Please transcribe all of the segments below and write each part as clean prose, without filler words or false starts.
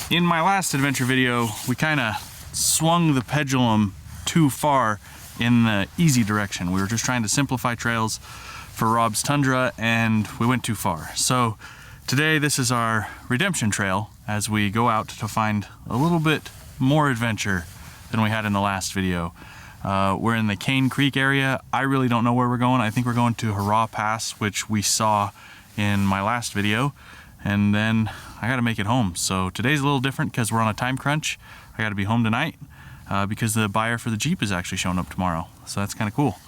In my last adventure video, we kind of swung the pendulum too far in the easy direction. We were just trying to simplify trails for Rob's Tundra, and we went too far. So today, this is our redemption trail as we go out to find a little bit more adventure than we had in the last video. We're in the Cane Creek area. I really don't know where we're going. I think we're going to Hurrah Pass, which we saw in my last video. And then I gotta make it home. So today's a little different because we're on a time crunch. I gotta be home tonight because the buyer for the Jeep is actually showing up tomorrow. So that's kind of cool.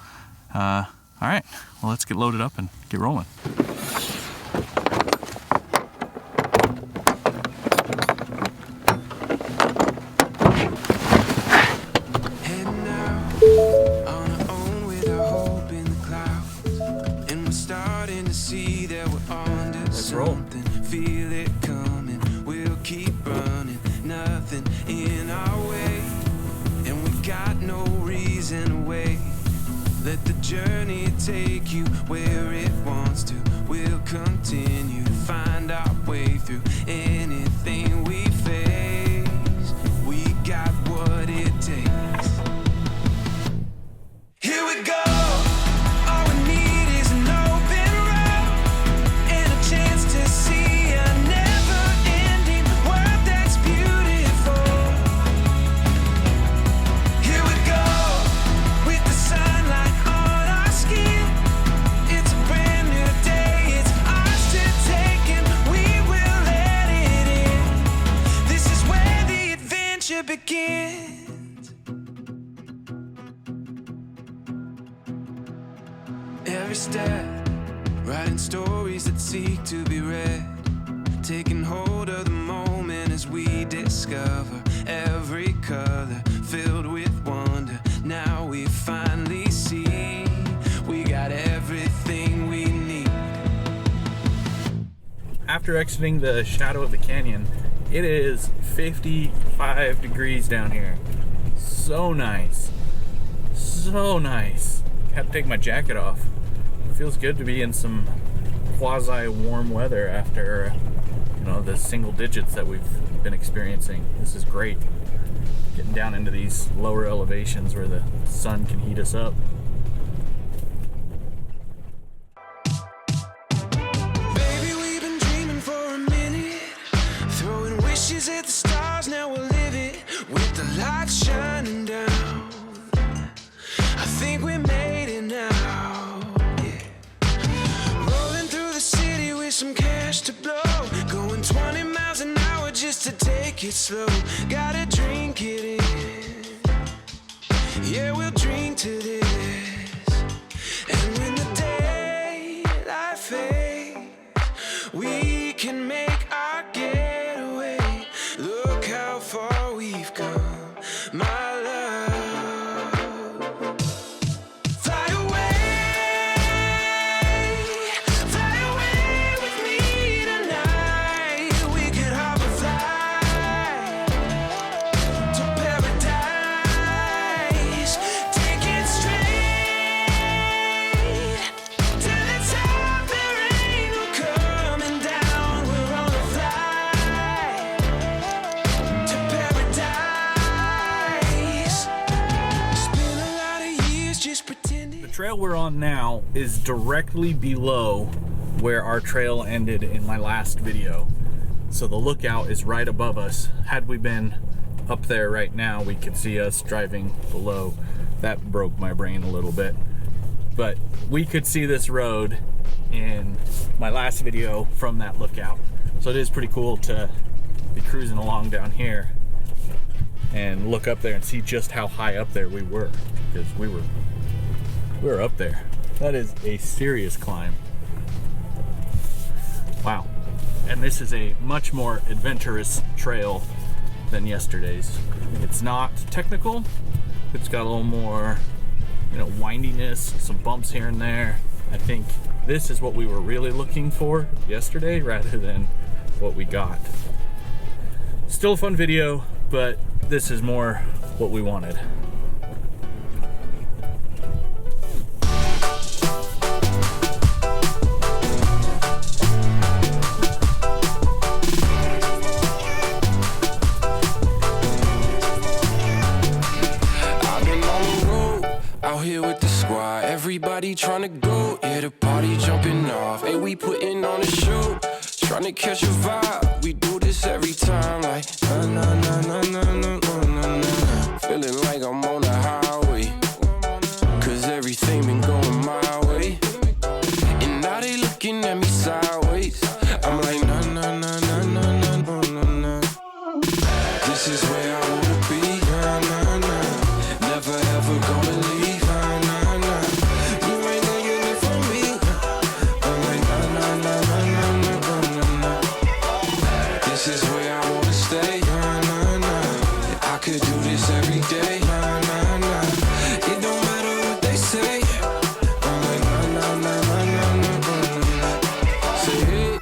All right, well, let's get loaded up and get rolling. Let's roll. Feel it coming, we'll keep running, nothing in our way, and we got no reason to wait. Let the journey take you where it wants to. We'll continue to find our way through anything we face. We got what it takes. Here we go. Begins. Every step, writing stories that seek to be read, taking hold of the moment as we discover every color filled with wonder. Now we finally see we got everything we need. After exiting the shadow of the canyon, it is 55 degrees down here. So nice. So nice. Had to take my jacket off. It feels good to be in some quasi-warm weather after, the single digits that we've been experiencing. This is great. Getting down into these lower elevations where the sun can heat us up. At the stars, now we'll live it with the lights shining down. I think we made it now, yeah. Rolling through the city with some cash to blow, going 20 miles an hour just to take it slow. Gotta drink it in, yeah, we'll drink to this. And when the daylight fades, we can make our getaway. Look how far we've come, my love. Fly away with me tonight. We could hop a flight to paradise. Take it straight to the top. There ain't no coming down. We're on a flight to paradise. Spend a lot of years just pretending. The trail we're on now is directly below where our trail ended in my last video. So the lookout is right above us. Had we been up there right now, we could see us driving below. That broke my brain a little bit. But we could see this road in my last video from that lookout. So it is pretty cool to be cruising along down here and look up there and see just how high up there we were, because we were up there. That is a serious climb. Wow. And this is a much more adventurous trail than yesterday's. It's not technical. It's got a little more, windiness, some bumps here and there. I think this is what we were really looking for yesterday rather than what we got. Still a fun video, but this is more what we wanted. trying to go, yeah, the party jumping off. Hey, we putting on a show, trying to catch a vibe. We do this every time, like na na na na na na na na. Feeling like I'm on the highway, cause everything been going my way. And now they looking at me sideways. I'm like na na na na na na na na na. This is where I wanna be, na na na. Never ever gonna leave, na na na. You ain't gonna get it from me. I'm like na na na na na na na na. This is where I wanna stay, na na na. I could do this every day, na na na. It don't matter what they say. I'm like na na na na na na na. Say hey,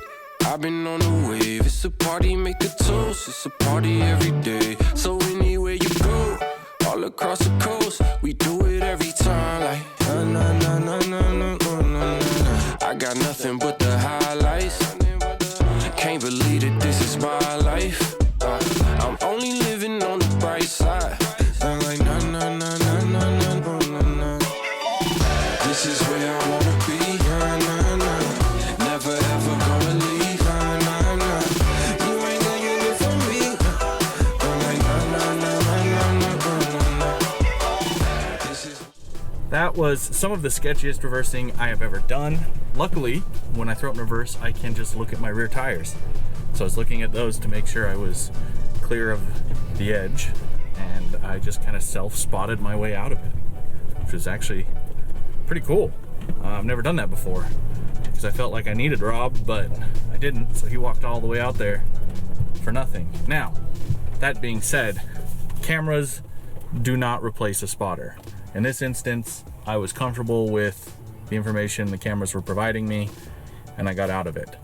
I've been on the wave. It's a party, make a toast. It's a party every day. So anywhere you go, all across the coast, we do it every time. Like na na na na na na na na. I got nothing but the highlights. Can't believe that this is my life. I'm only living on the bright side. I'm like na na na na na na na na. This is where I wanna be, na na na. Never ever gonna leave, na na na. You ain't gonna get it from me. I'm like na na na na na na na. This is. That was some of the sketchiest reversing I have ever done. Luckily, when I throw it in reverse, I can just look at my rear tires. So I was looking at those to make sure I was clear of the edge, and I just kind of self-spotted my way out of it, which was actually pretty cool. I've never done that before because I felt like I needed Rob, but I didn't, so he walked all the way out there for nothing. Now, that being said, cameras do not replace a spotter. In this instance, I was comfortable with the information the cameras were providing me, and I got out of it.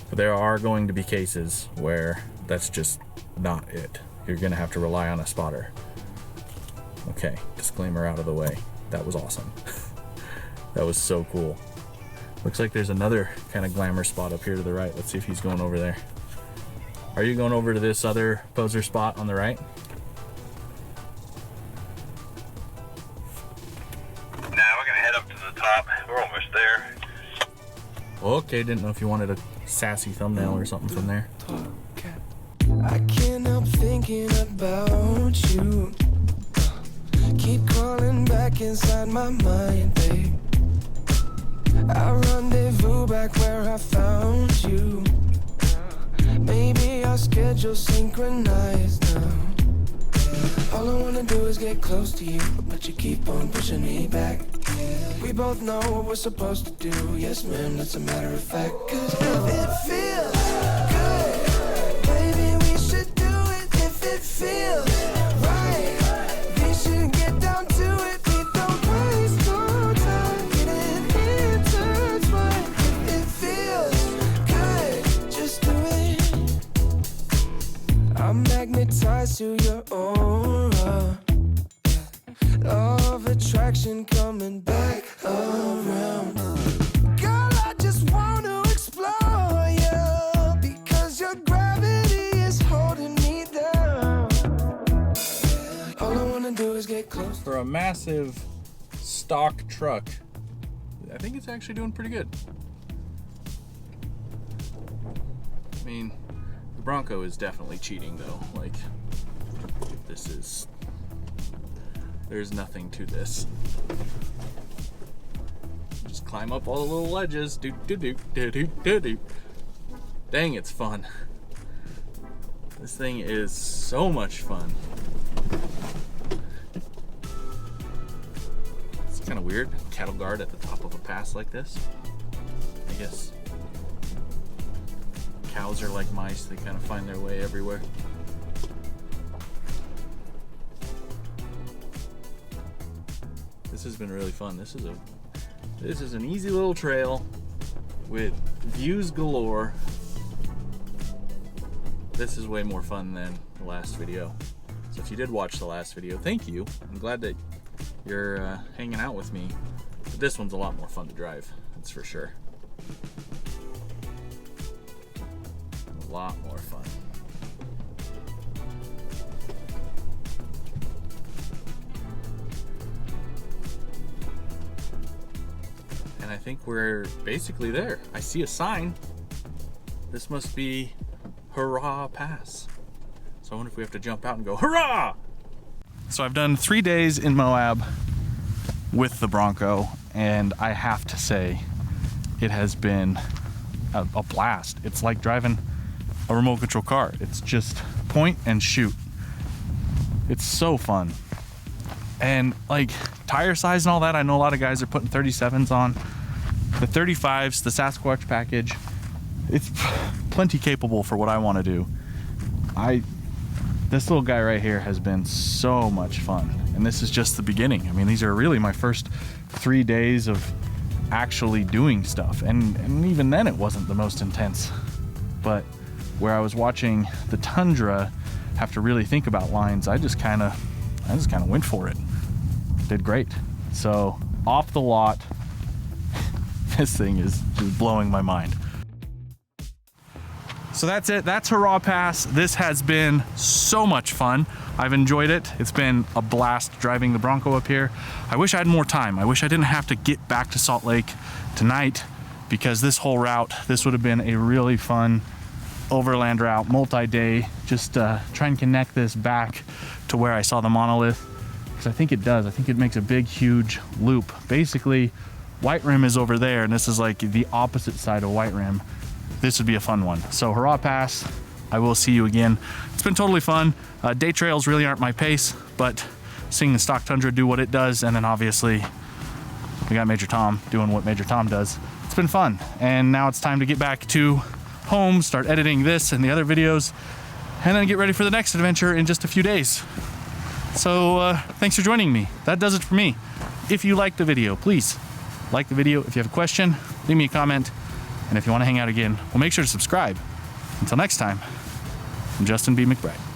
But there are going to be cases where that's just not it. You're gonna have to rely on a spotter. Okay, disclaimer out of the way. That was awesome. That was so cool. Looks like there's another kind of glamour spot up here to the right. Let's see if he's going over there. Are you going over to this other poser spot on the right? We're gonna head up to the top. We're almost there. Okay, didn't know if you wanted a sassy thumbnail or something from there. I can't help thinking about you. Keep crawling back inside my mind, babe. I rendezvous back where I found you. Maybe our schedules synchronize now. All I wanna do is get close to you, but you keep on pushing me back. We both know what we're supposed to do. Yes, ma'am, that's a matter of fact. Cause if it feels good, baby, we should do it. If it feels right, we should get down to it. We don't waste no time getting intertwined. If it feels good, just do it. I'm magnetized to your aura. Law of attraction coming back around. Girl, I just want to explore you, because your gravity is holding me down. All I want to do is get close. For a massive stock truck, I think it's actually doing pretty good. I mean, the Bronco is definitely cheating though. Like, this is... There's nothing to this. Just climb up all the little ledges. Do do do do do do do. Dang, it's fun. This thing is so much fun. It's kind of weird. Cattle guard at the top of a pass like this. I guess cows are like mice. They kind of find their way everywhere. This has been really fun. This is an easy little trail with views galore. This is way more fun than the last video. So if you did watch the last video, thank you. I'm glad that you're hanging out with me. But this one's a lot more fun to drive, that's for sure. A lot more fun. think we're basically there. I see a sign. This must be Hurrah Pass. So I wonder if we have to jump out and go, hurrah! So I've done 3 days in Moab with the Bronco, and I have to say, it has been a blast. It's like driving a remote control car. It's just point and shoot. It's so fun. And like tire size and all that, I know a lot of guys are putting 37s on. The 35s, the Sasquatch package, it's plenty capable for what I want to do. This little guy right here has been so much fun, and this is just the beginning. I mean, these are really my first 3 days of actually doing stuff, and even then it wasn't the most intense. But where I was watching the Tundra have to really think about lines, I just kind of went for it. Did great. So off the lot, this thing is just blowing my mind. So that's it. That's Hurrah Pass. This has been so much fun. I've enjoyed it. It's been a blast driving the Bronco up here. I wish I had more time. I wish I didn't have to get back to Salt Lake tonight, because this whole route, this would have been a really fun overland route, multi-day, just try and connect this back to where I saw the monolith, because I think it does. I think it makes a big, huge loop. Basically, White Rim is over there, and this is like the opposite side of White Rim. This would be a fun one. So Hurrah Pass, I will see you again. It's been totally fun. Day trails really aren't my pace, but seeing the stock Tundra do what it does, and then obviously we got Major Tom doing what Major Tom does. It's been fun, and now it's time to get back to home, start editing this and the other videos, and then get ready for the next adventure in just a few days. So thanks for joining me. That does it for me. If you liked the video, please like the video. If you have a question, leave me a comment. And if you want to hang out again, well, make sure to subscribe. Until next time, I'm Justin B. McBride.